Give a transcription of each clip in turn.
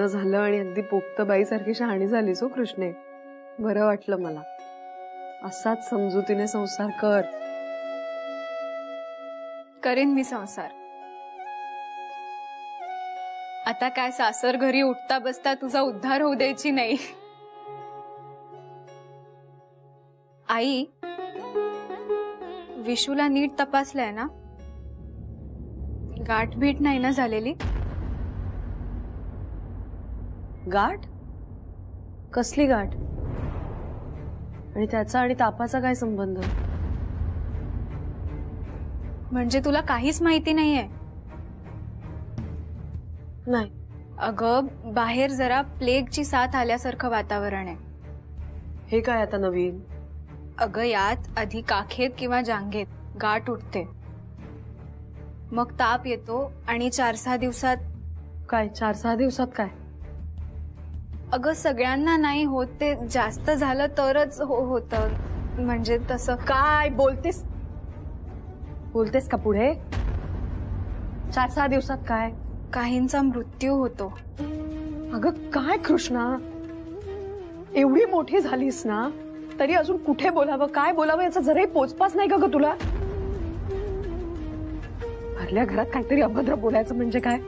लग्न झालं आणि अगदी पोक्त बाईसारखी शहाणी झालीस हो कृष्णे. बरं वाटलं मला. असाच समजुतीने संसार कर. करेन मी संसार. आता काय सासर घरी उठता बसता तुझा उद्धार होऊ द्यायची नाही. आई, विशूला नीट तपासलंय ना? गाठभीट नाही ना झालेली? गाठ? कसली गाठ? आणि त्याचा आणि तापाचा काय संबंध? म्हणजे तुला काहीच माहिती नाहीये? नाही. अगं, बाहेर जरा प्लेगची साथ आल्यासारखं वातावरण आहे. हे काय आता नवीन? अगं, यात आधी काखेत किंवा जांघेत गाठ उठते, मग ताप येतो आणि 4-6 दिवसात. काय 4-6 दिवसात काय? अगं, सगळ्यांना नाही होत, ते जास्त झालं तरच होतं. म्हणजे तसं. काय बोलतेस? बोलतेस का पुढे? 4-6 दिवसात काय? काहींचा मृत्यू होतो. अगं काय कृष्णा, एवढी मोठी झालीस ना तरी अजून कुठे बोलावं, काय बोलावं याचा जराही पोचपास नाही का ग तुला? भरल्या घरात काहीतरी अभद्र बोलायचं म्हणजे काय?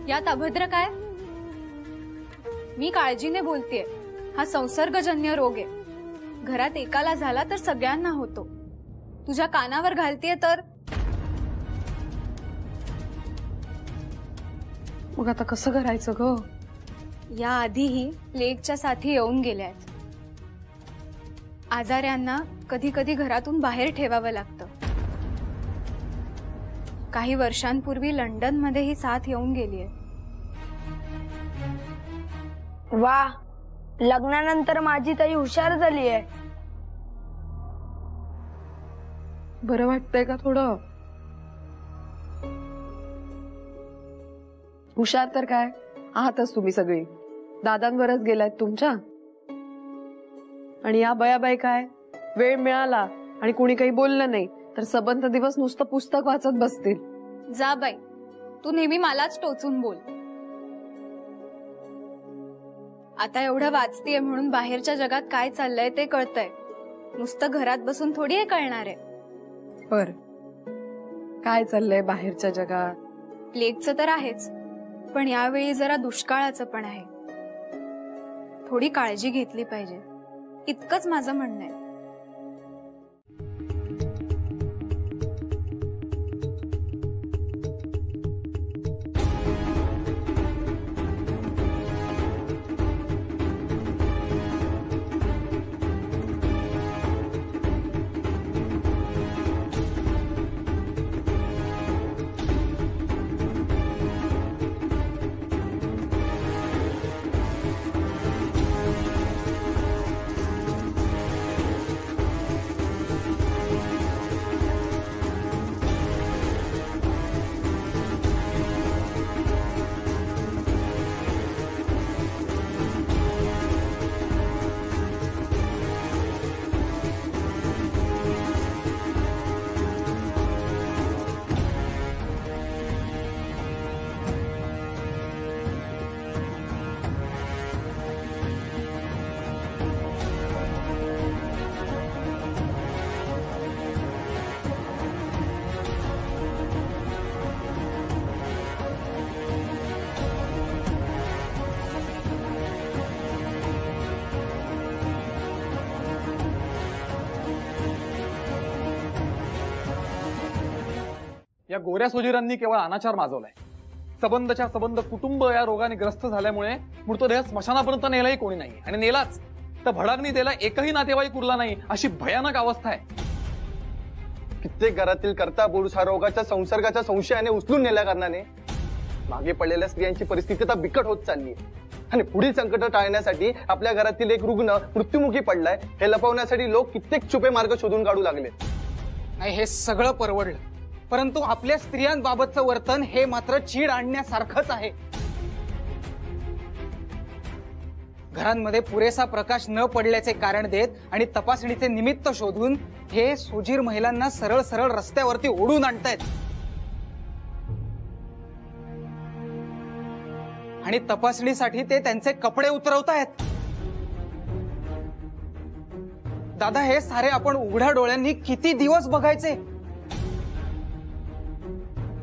यात अभद्र काय? मी काळजीने बोलतेय. हा संसर्गजन्य रोग आहे. घरात एकाला झाला तर सगळ्यांना होतो. तुझ्या कानावर घालतेय तर. मग आता कसं करायचं ग? या आधीही प्लेगच्या साथी येऊन गेल्या आहेत. आजाऱ्यांना कधी कधी घरातून बाहेर ठेवावं लागतं. काही वर्षांपूर्वी लंडन मध्ये ही साथ येऊन गेलीये. वा, लग्नानंतर माझी ताई हुशार झाली आहे. बरं वाटतंय का थोडं? हुशार तर काय आहातच तुम्ही सगळी. दादांवरच गेलायत तुमच्या. आणि या बयाबाई काय, वेळ मिळाला आणि कुणी काही बोललं नाही तर सबंध दिवस नुसतं पुस्तक वाचत बसतील. जा बाई, तू नेहमी मलाच टोचून बोल. आता एवढं वाचतेय म्हणून बाहेरच्या जगात काय चाललंय ते कळतंय. नुसतं घरात बसून थोडी हे कळणार आहे. बर, काय चाललंय बाहेरच्या जगात? प्लेगचं तर आहेच, पण यावेळी जरा दुष्काळाचं पण आहे. थोडी काळजी घेतली पाहिजे, इतकंच माझं म्हणणं आहे. या गोऱ्या सोजीरांनी केवळ अनाचार माजवलाय. सबंधच्या सबंध कुटुंब या रोगाने ग्रस्त झाल्यामुळे मृतदेह स्मशानापर्यंत नेलाही कोणी नाही, आणि नेलाच तर भडागणी द्यायला एकही नातेवाईक उरला नाही, अशी भयानक अवस्था आहे. कित्येक घरातील करता पुरुष हा रोगाच्या संसर्गाच्या संशयाने उचलून नेल्या कारणाने मागे पडलेल्या स्त्रियांची परिस्थिती आता बिकट होत चालली आहे. आणि पुढील संकट टाळण्यासाठी आपल्या घरातील एक रुग्ण मृत्युमुखी पडलाय हे लपवण्यासाठी लोक कित्येक छुपे मार्ग शोधून काढू लागले. हे सगळं परवडलं, परंतु आपल्या स्त्रियांबाबतचं वर्तन हे मात्र चीड आणण्यासारखंच आहे. घरांमध्ये पुरेसा प्रकाश न पडल्याचे कारण देत आणि तपासणीचे निमित्त शोधून हे सोजीर महिलांना सरळ सरळ रस्त्यावरती ओढून आणतायत. आणि तपासणीसाठी ते त्यांचे कपडे उतरवतायत. दादा, हे सारे आपण उघड्या डोळ्यांनी किती दिवस बघायचे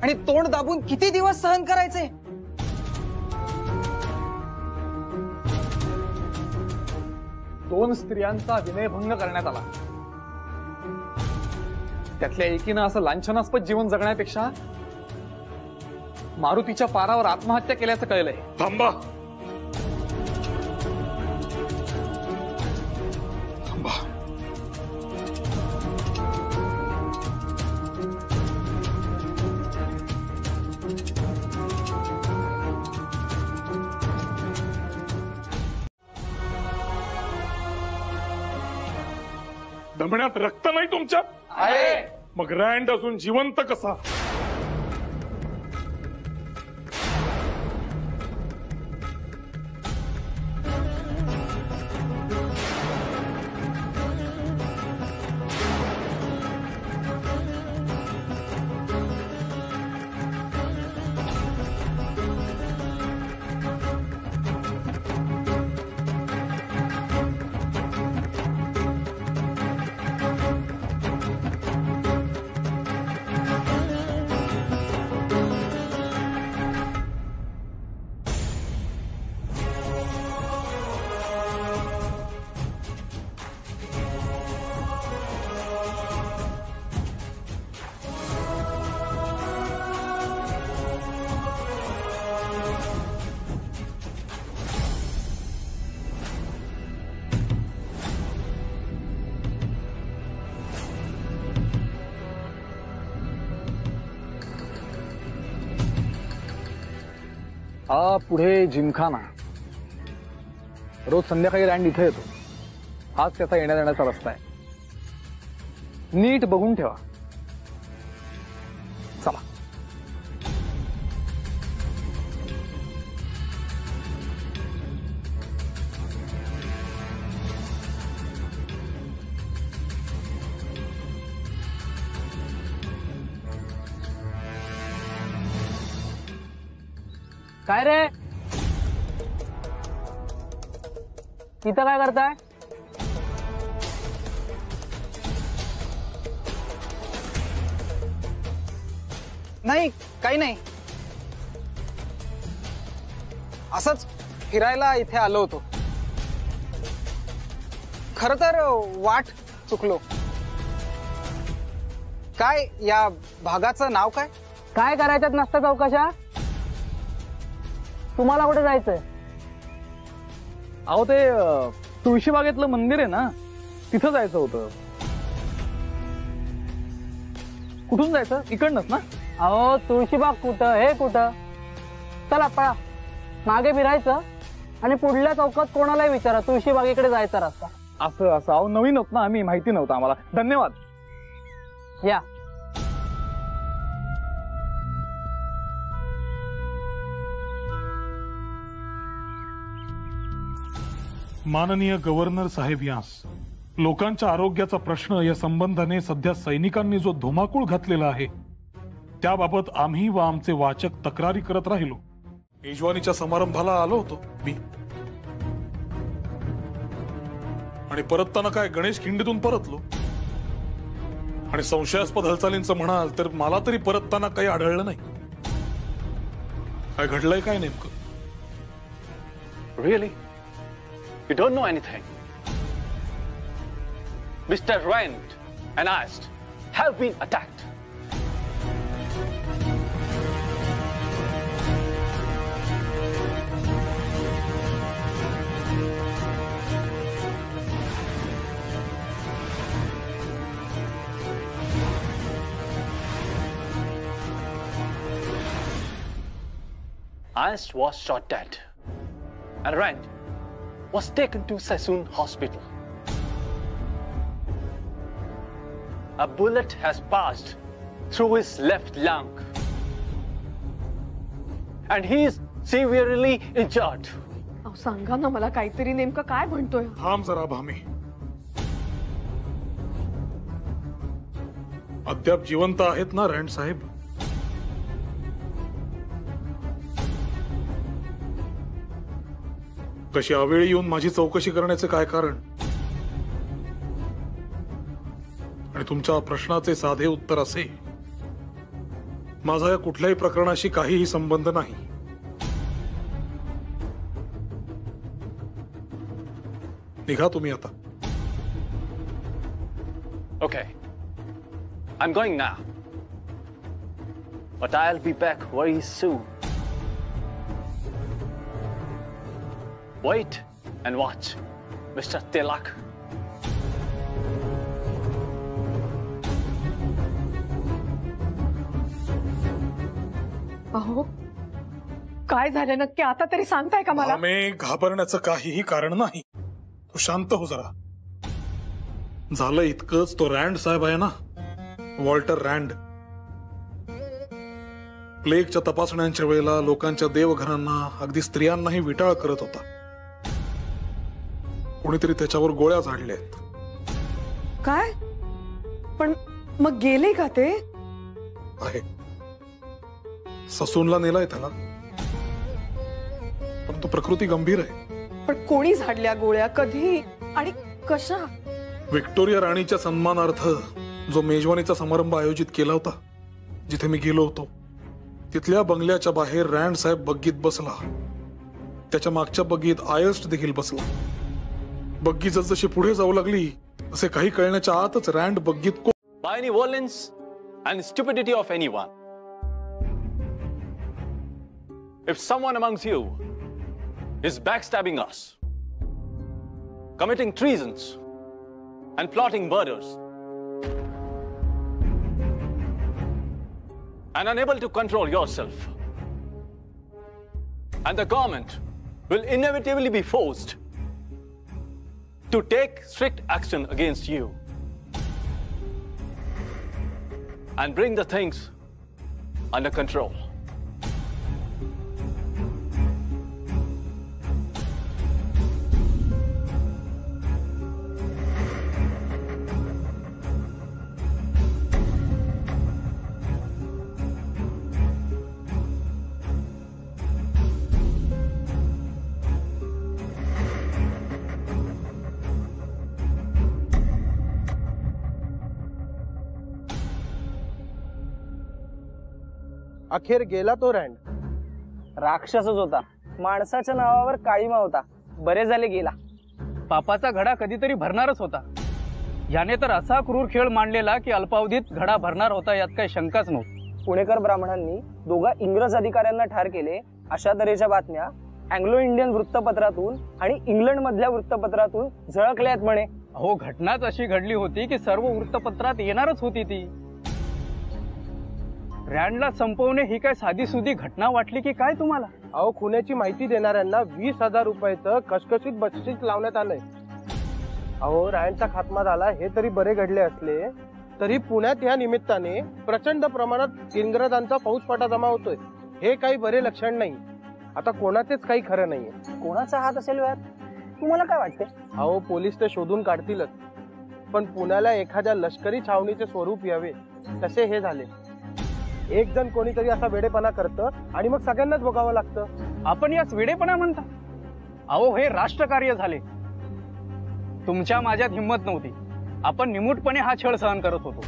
आणि तोंड दाबून किती दिवस सहन करायचे? दोन स्त्रियांचा विनयभंग करण्यात आला. त्यातल्या एकीनं असं लांछनास्पद जीवन जगण्यापेक्षा मारुतीच्या पारावर आत्महत्या केल्याचं कळलंय. थांबा थांबा. दमण्यात रक्त नाही तुमच्या? मग रँड अजून जिवंत कसा? हा पुढे जिमखाना. रोज संध्याकाळी रँड इथे येतो. हाच त्याचा येण्या जाण्याचा रस्ता आहे. नीट बघून ठेवा. चला. काय रे, इथं काय करताय? नाही, काही नाही. असंच फिरायला इथे आलो होतो. खर तर वाट चुकलो. काय या भागाचं नाव काय? काय करायच्यात नसतं चौकशा? तुम्हाला कुठे जायचंय? अहो ते तुळशीबागेतलं मंदिर आहे ना, तिथं जायचं होतं. कुठून जायचं? इकडनंच ना? अहो तुळशीबाग कुठं, हे कुठं? चला पळा, मागे फिरायचं आणि पुढल्या चौकात कोणालाही विचारा तुळशीबागेकडे जायचा रस्ता. असं असं. अहो नवीन होत ना आम्ही, माहिती नव्हतं आम्हाला. धन्यवाद. या. माननीय गव्हर्नर साहेब यांस, लोकांच्या आरोग्याचा प्रश्न या संबंधाने सध्या सैनिकांनी जो धुमाकूळ घातलेला आहे त्याबाबत आम्ही व आमचे वाचक तक्रारी करत राहिलो. मेजवानीच्या समारंभाला आलो होतो मी, आणि परतताना काय गणेश खिंडीतून परतलो. आणि संशयास्पद हालचालींचं म्हणाल तर मला तरी परतताना काही आढळलं नाही. काय घडलंय काय नेमकं? Really? You don't know anything? Mr. Rand and Ast have been attacked. Ast was shot dead, and Rand was taken to Sassoon Hospital. A bullet has passed through his left lung, and he is severely injured. अहो सांगा ना मला, काहीतरी नेमकं काय म्हणतोय? थांब जरा भामे. अद्याप जिवंत आहेत ना रँड साहेब? तशी अवेळी येऊन माझी चौकशी करण्याचे काय कारण? आणि तुमच्या प्रश्नाचे साधे उत्तर असे, माझा या कुठल्याही प्रकरणाशी काहीही संबंध नाही. निघा तुम्ही आता. Okay. I'm going now. But I'll be back very soon. Wait and watch, Mr. Tilak. अहो काय झालं नक्की आता तरी सांगताय का मला? आम्ही घाबरण्याचं काहीही कारण नाही. तू शांत हो जरा. झालं इतकंच, तो रँड साहेब आहे ना, वॉल्टर रँड, प्लेगच्या तपासण्यांच्या वेळेला लोकांच्या देवघरांना, अगदी स्त्रियांनाही विटाळ करत होता. कोणीतरी त्याच्यावर गोळ्या झाडल्यात. काय? पण मग गेले का ते? आहे, ससूनला नेलाय त्याला, परंतु प्रकृती गंभीर आहे. पण कोणी झाडल्या गोळ्या, कधी आणि कशा? व्हिक्टोरिया राणीच्या सन्मानार्थ जो मेजवानीचा समारंभ आयोजित केला होता, जिथे मी गेलो होतो, तिथल्या बंगल्याच्या बाहेर रँड साहेब बग्गीत बसला. त्याच्या मागच्या बग्गीत आयस्ट देखील बसला. बग्गी जसजशी पुढे जाऊ लागली तसे काही कळण्याच्या आतच रँड बग्गीत By any violence and stupidity of anyone. If someone amongst you is backstabbing us, committing treasons, and plotting murders, and unable to control yourself, and the government will inevitably be forced to take strict action against you and bring the things under control. अखेर गेला तो रँड. राक्षसच होता, माणसाच्या नावावर काळीमा होता. बरे झाले गेला. पापाचा घडा कधीतरी भरणारच होता. याने तर असा क्रूर खेळ मांडलेला की अल्पावधीत घडा भरणार होता, यात काही शंकाच नव्हती. पुणेकर ब्राह्मणांनी दोघा इंग्रज अधिकाऱ्यांना ठार केले, अशा तऱ्हेच्या बातम्या अँग्लो इंडियन वृत्तपत्रातून आणि इंग्लंड मधल्या वृत्तपत्रातून झळकल्यात म्हणे. अहो, घटनाच अशी घडली होती की सर्व वृत्तपत्रात येणारच होती ती. रँडला संपवणे ही काय साधी सुधी घटना वाटली की काय तुम्हाला? अहो, खुन्याची माहिती देणाऱ्यांना 20,000 रुपयाचं कशकशीत बक्षीस लावण्यात आलंय. अहो, रँडचा खात्मा झाला हे तरी बरे घडले असले तरी पुण्यात या निमित्ताने प्रचंड प्रमाणात इंग्रजांचा फौजफाटा जमा होतोय, हे काही बरे लक्षण नाही. आता कोणाचेच काही खरं नाहीये. कोणाचा हात असेल यात? तुम्हाला काय वाटते? अहो, पोलीस ते शोधून काढतीलच, पण पुण्याला एखाद्या लष्करी छावणीचे स्वरूप यावे तसे हे झाले. एक जण कोणीतरी असा वेडेपणा करतं आणि मग सगळ्यांनाच भोगावं लागतं. आपण याच वेडेपणा म्हणता? अहो, हे राष्ट्रकार्य झाले. तुमच्या माझ्यात हिंमत नव्हती. आपण निमूटपणे हा छळ सहन करत होतो.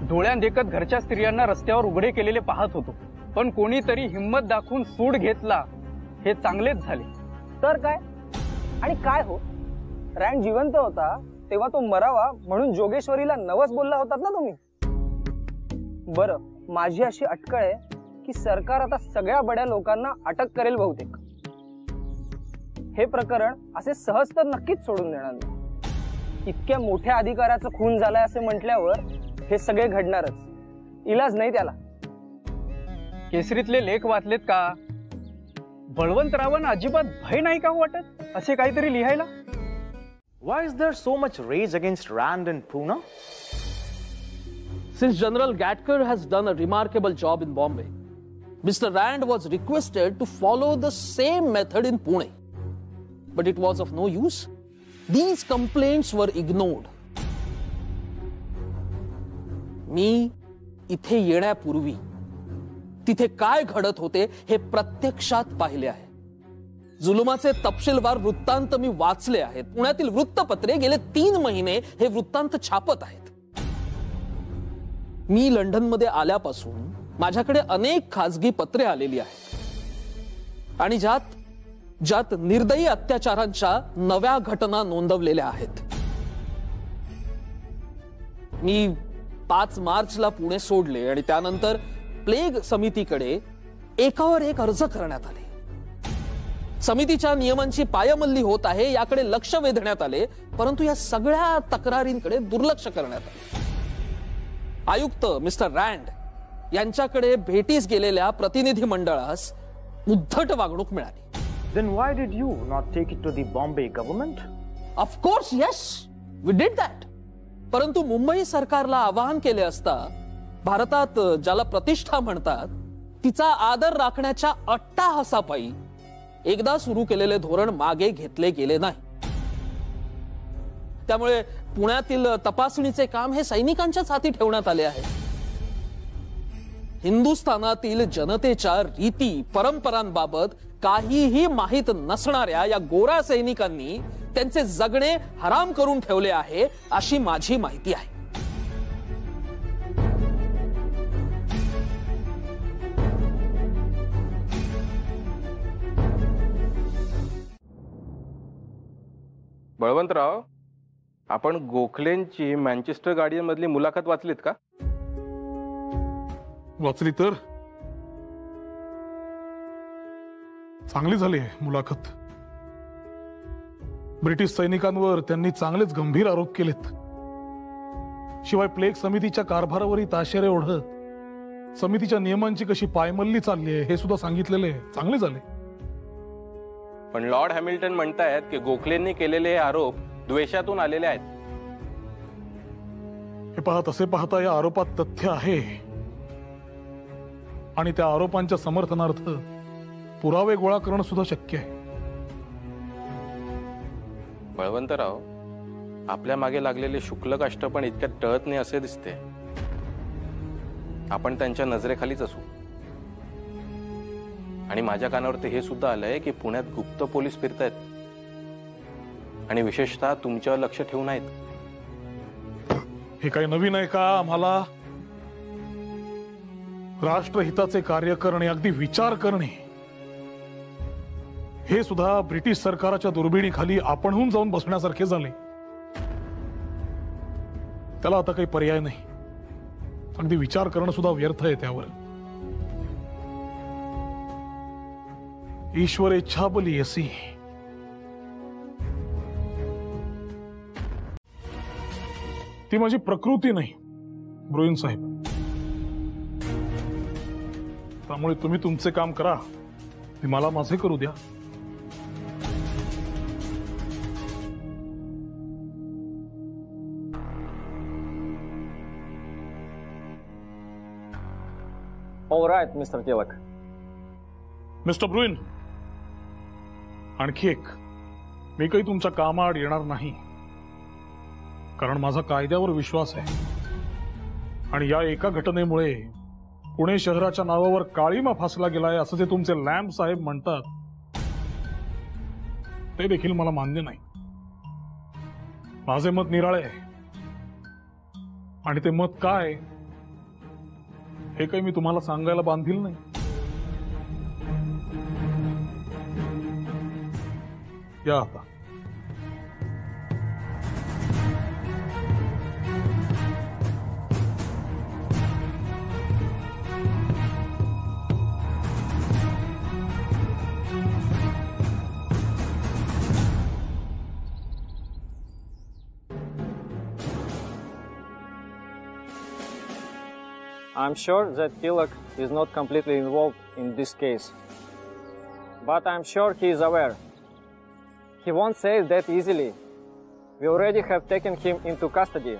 डोळ्यात देखत घरच्या स्त्रियांना रस्त्यावर उघडे केलेले पाहत होतो, पण कोणीतरी हिंमत दाखवून सूड घेतला, हे चांगलेच झाले. तर काय? आणि काय हो, रँड जिवंत होता तेव्हा तो मरावा म्हणून जोगेश्वरीला नवस बोलला होतात ना तुम्ही? बरं, माझी अशी अटकळ आहे की सरकार आता सगळ्या बड्या लोकांना अटक करेल बहुतेक. हे प्रकरण असे सहज तर नक्कीच सोडून देणार नाही. इतक्या मोठ्या अधिकाऱ्याचा खून झालाय असे म्हटल्यावर हे सगळे घडणारच, इलाज नाही त्याला. केसरीतले लेख वाचलेत का? बळवंतरावांना अजिबात भय नाही का वाटत असे काहीतरी लिहायला? Why is there so much rage against Rand and Pune? Since General Gatkar has done a remarkable job in Bombay, Mr. Rand was requested to follow the same method in Pune. But it was of no use. These complaints were ignored. मी इथे येण्यापूर्वी तिथे काय घडत होते हे प्रत्यक्षात पाहिले आहे. जुलुमाचे तपशीलवार वृत्तांत मी वाचले आहेत. पुण्यातील वृत्तपत्रे गेले 3 महिने हे वृत्तांत छापत आहेत. मी लंडनमध्ये आल्यापासून माझ्याकडे अनेक खासगी पत्रे आलेली आहेत आणि ज्यात निर्दयी अत्याचारांच्या नव्या घटना नोंदवलेल्या आहेत. मी 5 मार्चला पुणे सोडले आणि त्यानंतर प्लेग समितीकडे एकावर एक अर्ज करण्यात आले. समितीच्या नियमांची पायमल्ली होत आहे याकडे लक्ष वेधण्यात आले, परंतु या सगळ्या तक्रारींकडे दुर्लक्ष करण्यात आले. आयुक्त मिस्टर रँड यांच्याकडे भेटीस गेलेल्या प्रतिनिधी मंडळास उद्धट वागणूक मिळाली. Then why did you not take it to the Bombay government? Of course, yes, we did that. परंतु मुंबई सरकारला आवाहन केले असता भारतात ज्याला प्रतिष्ठा म्हणतात तिचा आदर राखण्याच्या अट्टाहासापायी एकदा सुरू केलेले धोरण मागे घेतले गेले नाही. त्यामुळे पुण्यातील तपासणीचे काम हे सैनिकांच्याच हाती ठेवण्यात आले आहे. हिंदुस्थानातील जनतेच्या रीती परंपरांबाबत काहीही माहीत नसणाऱ्या या गोरा सैनिकांनी त्यांचे जगणे हराम करून ठेवले आहे अशी माझी माहिती आहे. बळवंतराव, आपण गोखलेंची मँचेस्टर गार्डियन मधली मुलाखत वाचलीत का? वाचली तर चांगली झाली आहे मुलाखत. ब्रिटिश सैनिकांवर त्यांनी चांगलेच गंभीर आरोप केलेत. शिवाय प्लेग समितीच्या कारभारावरही ताशेरे ओढत समितीच्या नियमांची कशी पायमल्ली चालली आहे हे सुद्धा सांगितलेले. चांगले झाले. पण लॉर्ड हॅमिल्टन म्हणतायत की गोखलेंनी केलेले आरोप द्वेषातून आलेले आहेत. हे पहा, तसे पाहता या आरोपात तथ्य आहे आणि त्या आरोपांच्या समर्थनार्थ पुरावे गोळा करणं सुद्धा शक्य आहे. बळवंतराव, आपल्या मागे लागलेले शुक्लकाष्ट पण इतक्यात टळत नाही असे दिसते. आपण त्यांच्या नजरेखालीच असू. आणि माझ्या कानावरती हे सुद्धा आलंय की पुण्यात गुप्त पोलीस फिरतायत आणि विशेषतः तुमच्यावर लक्ष ठेवून आहेत. हे काही नवीन आहे का? आम्हाला राष्ट्रहिताचे कार्य करणे, अगदी विचार करणे, हे सुद्धा ब्रिटिश सरकारच्या दुर्बिणीखाली आपणहून जाऊन बसण्यासारखे झाले. त्याला आता काही पर्याय नाही. अगदी विचार करणं सुद्धा व्यर्थ आहे त्यावर. ईश्वर इच्छाबली असी. ती माझी प्रकृती नाही ब्रुइन साहेब. त्यामुळे तुम्ही तुमचे काम करा, मला माझे करू द्या. All right, Mr. Tilak. Mister Bruin, आणखी एक, मी काही तुमच्या कामाआड येणार नाही, कारण माझा कायद्यावर विश्वास आहे. आणि या एका घटनेमुळे पुणे शहराच्या नावावर काळीमा फासला गेलाय असं जे तुमचे लॅम्प साहेब म्हणतात ते देखील मला मान्य नाही. माझे मत निराळे आहे आणि ते मत काय हे काही मी तुम्हाला सांगायला बांधील नाही. या आता. I'm sure that Tilak is not completely involved in this case. But I'm sure he is aware. He won't say that easily. We already have taken him into custody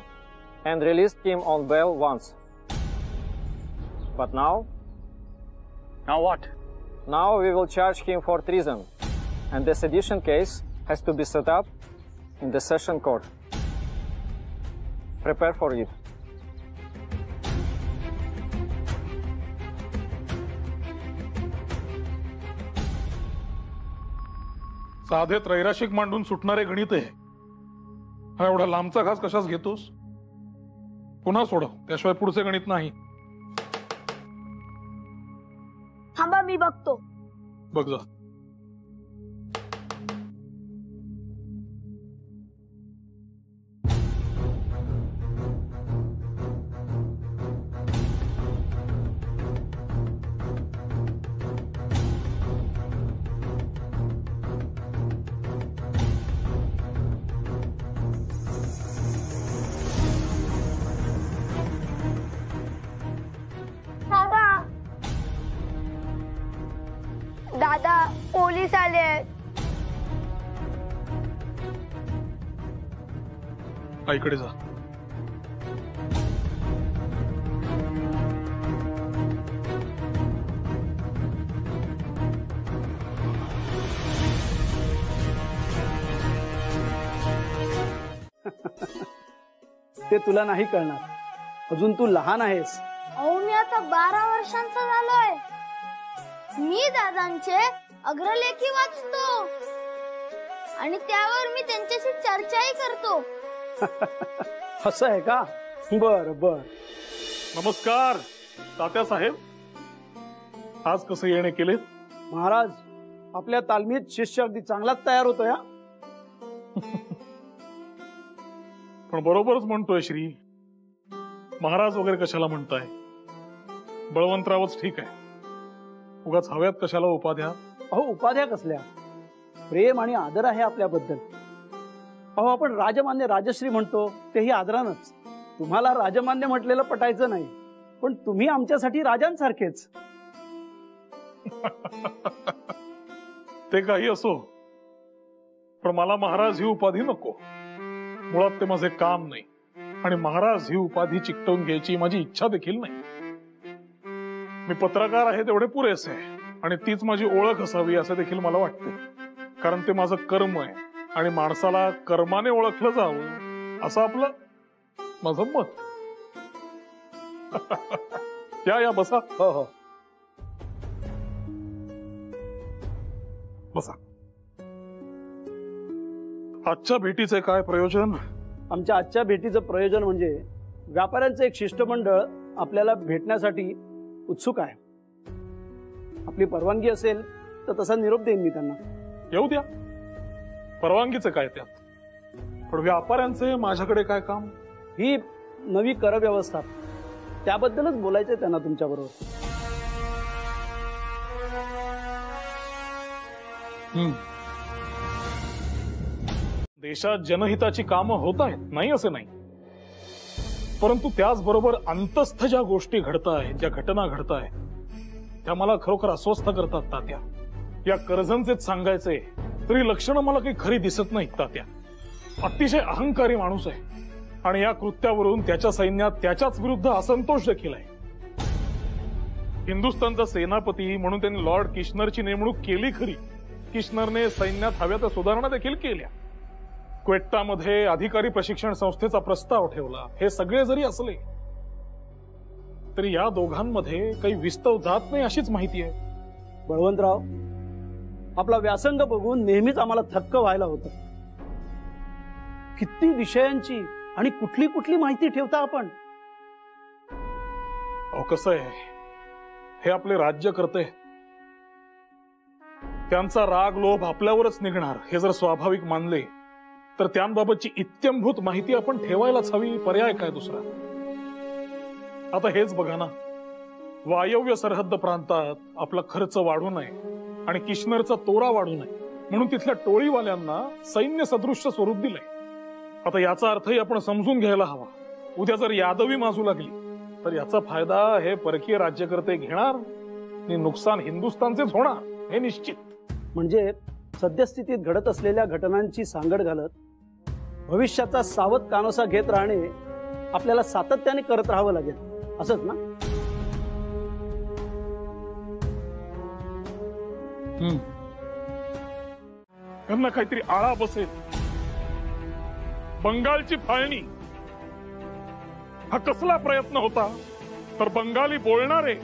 and released him on bail once. But now? Now what? Now we will charge him for treason. And the sedition case has to be set up in the session court. Prepare for it. साधे त्रैराशिक मांडून सुटणारे गणित आहे. हा एवढा लांबचा घास कशाच घेतोस? पुन्हा सोडव, त्याशिवाय पुढचे गणित नाही. थांबा मी बघतो. बघ जा. दादा पोलीस आले. आईकडे जा. ते तुला नाही कळणार, अजून तू लहान आहेस. अहो मी आता 12 वर्षांचा झालोय. मी दादांचे अग्रलेखी वाचतो आणि त्यावर मी त्यांच्याशी चर्चाही करतो. असं आहे का? बर बर. नमस्कार तात्या साहेब. आज कसे येणे केले? महाराज, आपल्या तालमीत शिष्य अगदी चांगलाच तयार होतोय. पण बरोबरच म्हणतोय श्री. महाराज वगैरे कशाला म्हणताय? बळवंतरावच ठीक आहे. उगाच हव्यात कशाला उपाध्या? अहो उपाध्या कसल्या? प्रेम आणि आदर आहे आपल्याबद्दल. अहो आपण राजमान्य राजश्री म्हणतो तेही आदरानच. तुम्हाला राजमान्य म्हटलेलं पटायचं नाही, पण तुम्ही आमच्यासाठी राजांसारखेच. ते काही असो, पण मला महाराज ही उपाधी नको. मुळात ते माझे काम नाही आणि महाराज ही उपाधी चिकटवून घ्यायची माझी इच्छा देखील नाही. मी पत्रकार आहे तेवढे पुरेसे आहे आणि तीच माझी ओळख असावी असे देखील मला वाटते. कारण ते माझं कर्म आहे आणि माणसाला कर्माने ओळखलं जावं असं आपलं माझं मत. या बसा. हो हो बसा. आजच्या भेटीचे काय प्रयोजन? आमच्या आजच्या भेटीचं प्रयोजन म्हणजे व्यापाऱ्यांचं एक शिष्टमंडळ आपल्याला भेटण्यासाठी उत्सुक आहे. आपली परवानगी असेल तर तसा निरोप देईन मी त्यांना. येऊ द्या. परवानगीचं काय त्यात? पण व्यापाऱ्यांचे माझ्याकडे काय काम? ही नवी कर व्यवस्था, त्याबद्दलच बोलायचंय त्यांना तुमच्या बरोबर. देशात जनहिताची कामं होत आहेत, नाही असे नाही. परंतु त्याचबरोबर अंतस्थ ज्या गोष्टी घडतायत, ज्या घटना घडतायत, त्या मला खरोखर अस्वस्थ करतात तात्या. या कर्जंचेच सांगायचे तरी लक्षणं मला काही खरी दिसत नाहीत तात्या. अतिशय अहंकारी माणूस आहे आणि या कृत्यावरून त्याच्या सैन्यात त्याच्याच विरुद्ध असंतोष देखील आहे. हिंदुस्थानचा सेनापती म्हणून त्यांनी लॉर्ड किशनरची नेमणूक केली खरी. किशनरने सैन्यात हव्या त्या सुधारणा देखील केल्या. क्वेट्टामध्ये अधिकारी प्रशिक्षण संस्थेचा प्रस्ताव ठेवला. हे सगळे जरी असले तरी या दोघांमध्ये काही विस्तव जात नाही अशीच माहिती आहे. बळवंतराव, आपला व्यासंग बघून नेहमीच आम्हाला थक्क व्हायला होतं. किती विषयांची आणि कुठली कुठली माहिती ठेवता आपण. कसं आहे, हे आपले राज्यकर्ते, त्यांचा राग लोभ आपल्यावरच निघणार हे जर स्वाभाविक मानले तर त्यांबाबतची इत्यंभूत माहिती आपण ठेवायलाच हवी. पर्याय काय दुसरा? आता हेच बघा ना, वायव्य सरहद्द प्रांतात आपला खर्च वाढू नये आणि किशनरचा तोरा वाढू नये म्हणून तिथल्या टोळीवाल्यांना सैन्य सदृश्य स्वरूप दिलंय. आता याचा अर्थही आपण समजून घ्यायला हवा. उद्या जर यादवी माजू लागली तर याचा फायदा हे परकीय राज्यकर्ते घेणार आणि नुकसान हिंदुस्थानचेच होणार हे निश्चित. म्हणजे सद्यस्थितीत घडत असलेल्या घटनांची सांगड घालत भविष्याचा सावध कानोसा घेत राहणे आपल्याला सातत्याने करत राहावं लागेल, असंच ना? त्यांना काहीतरी आळा बसेल. बंगालची फाळणी हा कसला प्रयत्न होता? तर बंगाली बोलणारे,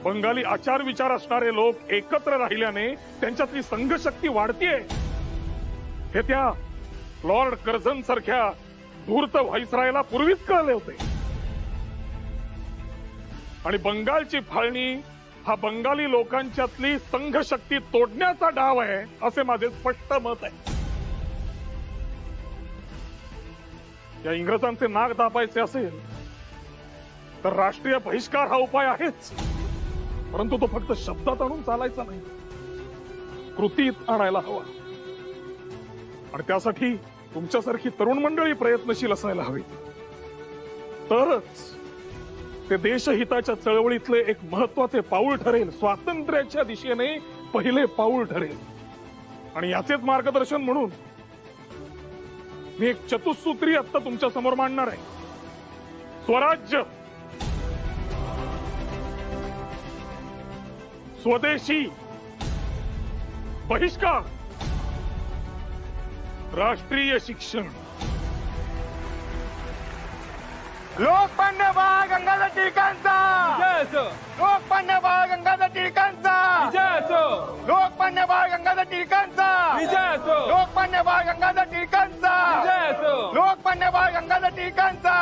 बंगाली आचार विचार असणारे लोक एकत्र राहिल्याने त्यांच्यातली संघशक्ती वाढतीये हे त्या लॉर्ड कर्झन सारख्या धूर्त व्हाईसरायला पूर्वीच कळले होते. आणि बंगालची फाळणी हा बंगाली लोकांच्यातली संघशक्ती तोडण्याचा डाव आहे असे माझे स्पष्ट मत आहे. या इंग्रजांचे नाक दाबायचे असेल तर राष्ट्रीय बहिष्कार हा उपाय आहेच, परंतु तो फक्त शब्दात आणून चालायचा नाही, कृतीत आणायला हवा. आणि त्यासाठी तुमच्यासारखी तरुण मंडळी प्रयत्नशील असायला हवी. तरच ते देशहिताच्या चळवळीतले एक महत्वाचे पाऊल ठरेल, स्वातंत्र्याच्या दिशेने पहिले पाऊल ठरेल. आणि याचेच मार्गदर्शन म्हणून मी एक चतुसूत्री आत्ता तुमच्या समोर मांडणार आहे. स्वराज्य, स्वदेशी, बहिष्कार, राष्ट्रीय शिक्षण. लोकमान्य बाळ गंगाधर टिळकांचा, लोकमान्य बाळ गंगाधर टिळकांचा, लोकमान्य बाळ गंगाधर टिळकांचा, लोकमान्य बाळ गंगाधर टिळकांचा, लोकमान्य बाळ गंगाधर टिळकांचा.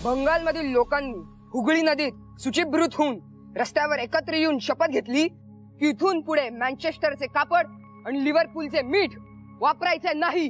बंगालमधील लोकांनी हुगळी नदीत शुचिभृत होऊन रस्त्यावर एकत्र येऊन शपथ घेतली की इथून पुढे मँचेस्टरचे कापड आणि लिव्हरपूलचे मीठ वापरायचे नाही.